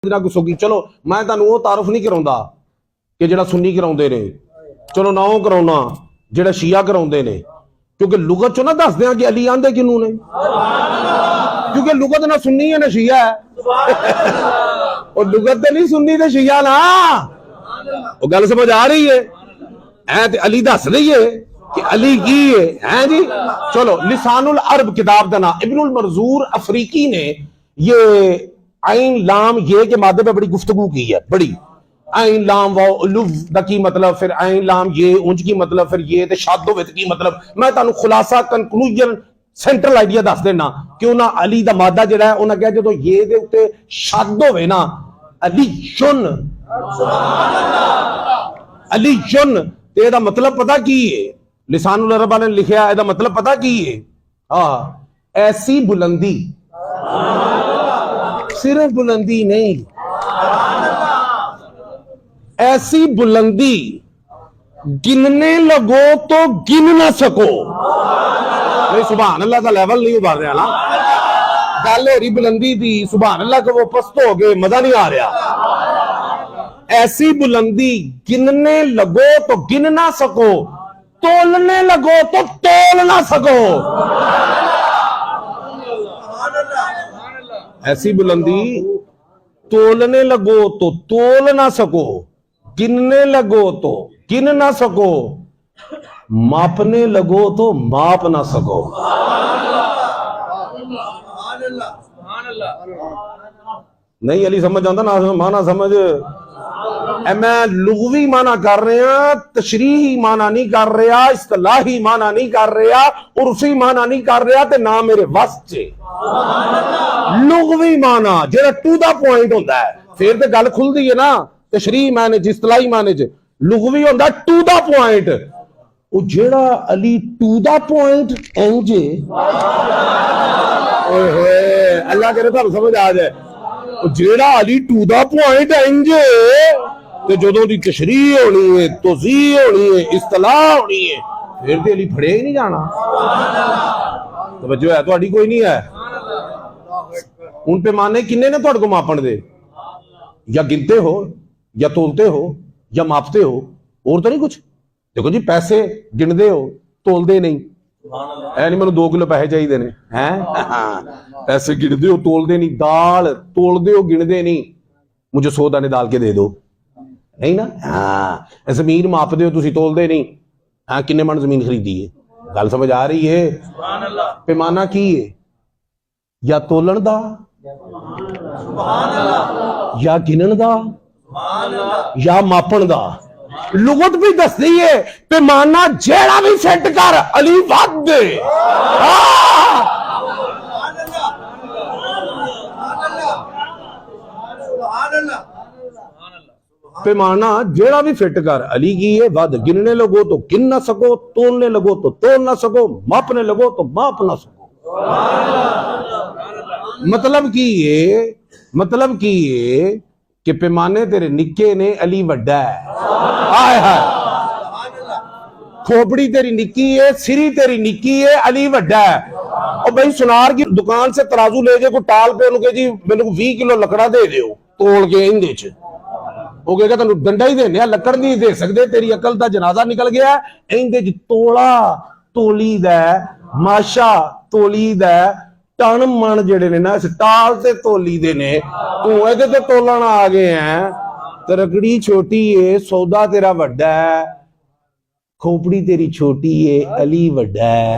गुस्सोगी। चलो मैं तुहानू वो तारुफ नहीं कराउंदा कि जिहड़ा सुन्नी कराउंदे ने, चलो ना वो कराउना जिहड़ा शिया कराउंदे ने, क्योंकि लुगत चो ना दसदे कि अली आंदे किनू ने, क्योंकि लुगत ना सुन्नी है ना शिया है। और लुगत तो नहीं सुन्नी ते शिया ना, वो गल समझ आ रही है? ऐ ते अली दस रही है कि अली की है जी। चलो लिसानुल अरब किताब का नाम इब्नुल मरजूर अफरीकी ने ये आइन लाम ये के मादे पे बड़ी गुफ्तगू की है, बड़ी आइन लाम वाओ लुव दा की मतलब, फिर आइन लाम ये उंज की मतलब, फिर ये ते शादो विद की मतलब। मैं तुहानू खुलासा कंक्लूजन सेंट्रल आइडिया दस देना कि उन्हां अली दा मादा जिहड़ा है उन्हां कहा जदों ये दे उत्ते शद होवे ना अली शुन अली शुन ते इहदा मतलब पता की है? लिसानुल अरब ने लिखिया इहदा मतलब पता की है? हाँ, ऐसी बुलंदी, सिर्फ बुलंदी नहीं, ऐसी बुलंदी गिनने लगो तो गिन ना सको। नहीं सुभान अल्लाह का लेवल नहीं उभर रहा ना, गल हो रही बुलंदी थी, सुभान अल्लाह को वो पस्त हो गए, मजा नहीं आ रहा। ऐसी बुलंदी गिनने लगो तो गिन ना सको, तोलने लगो तो तोल ना सको। ऐसी बुलंदी तोलने लगो तो तोल ना सको, गिनने लगो तो गिन ना सको, मापने लगो तो माप ना सको। नहीं अली समझ आता ना, माना समझ। मैं लुगवी माना कर रहा, तशरीही माना नहीं कर रहा, इस्तिलाही माना नहीं कर रहा, उर्फी माना नहीं कर रहा, ते ना मेरे वस च। लुगवी माना जेड़ा टू द पॉइंट होता है, फिर तो गल खुलती है ना। तशरीही माने च, इस्तिलाही माने च, लुगवी होता टू द पॉइंट। वो जेड़ा अली टू द पॉइंट इंज अल्लाह करे तुहानू समझ आ जाए। जेड़ा अली टू द पॉइंट इंज ते जदों दी तशरीह होनी है, तौज़ीह होनी है, इस्तिलाह होनी है, फिर ते अली फड़े ही नहीं जाना। तवज्जो है तुहाडी कोई नहीं है? उन पैमाने किन्ने ने तुहाडे को मापण दे? या गिनते हो या तोलते हो या मापते हो, और तो नहीं कुछ। देखो जी पैसे गिनदे हो तोलदे नहीं, ऐ नहीं मैनूं 2 किलो पैसे चाहिए ने हैं, पैसे गिनदे हो तोलदे नहीं, दाल तोलदे हो गिनदे नहीं, मुझे 100 दाने दाल के दे दो, नहीं ना। हाँ जमीन मापदे हो तुसीं तोलदे नहीं। हाँ किन्ने मन जमीन खरीदी है, गल समझ आ रही है? पैमाना की है? या तोलन दा, या गिनन दा, या मापन दा। लुगत भी दसदी है पैमाना जेड़ा भी सेट कर अली वध। पैमाना जेड़ा भी फिट कर अली की है वध। गिनने लगो तो गिन ना सको, तोलने लगो तो तोल ना सको, मापने लगो तो माप ना सको। मतलब की है, मतलब की है कि पैमाने तेरे निक्के ने अली वड्डा है। हाय हाय, खोपड़ी तेरी निक्की है, सिरी तेरी निक्की है, अली वड्डा है। और भाई सुनार की दुकान से तराजू ले जाए कोई टाल पे उनके जी मेरे को 20 किलो लकड़ा दे दो तोल के इंदे च, वो कहेगा तेन डंडा ही देने, लकड़ नहीं दे सकते, तेरी अकल का जनाजा निकल गया। इंदे च तोला तोली दा, माशा तोली दा, टन मन जेड़े ने ना टाल ते तोली दे ने, तू इहदे ते तोलण आ गए हैं। तरकड़ी छोटी है, सौदा तेरा वड्डा है, खोपड़ी तेरी छोटी है, अली वड्डा है।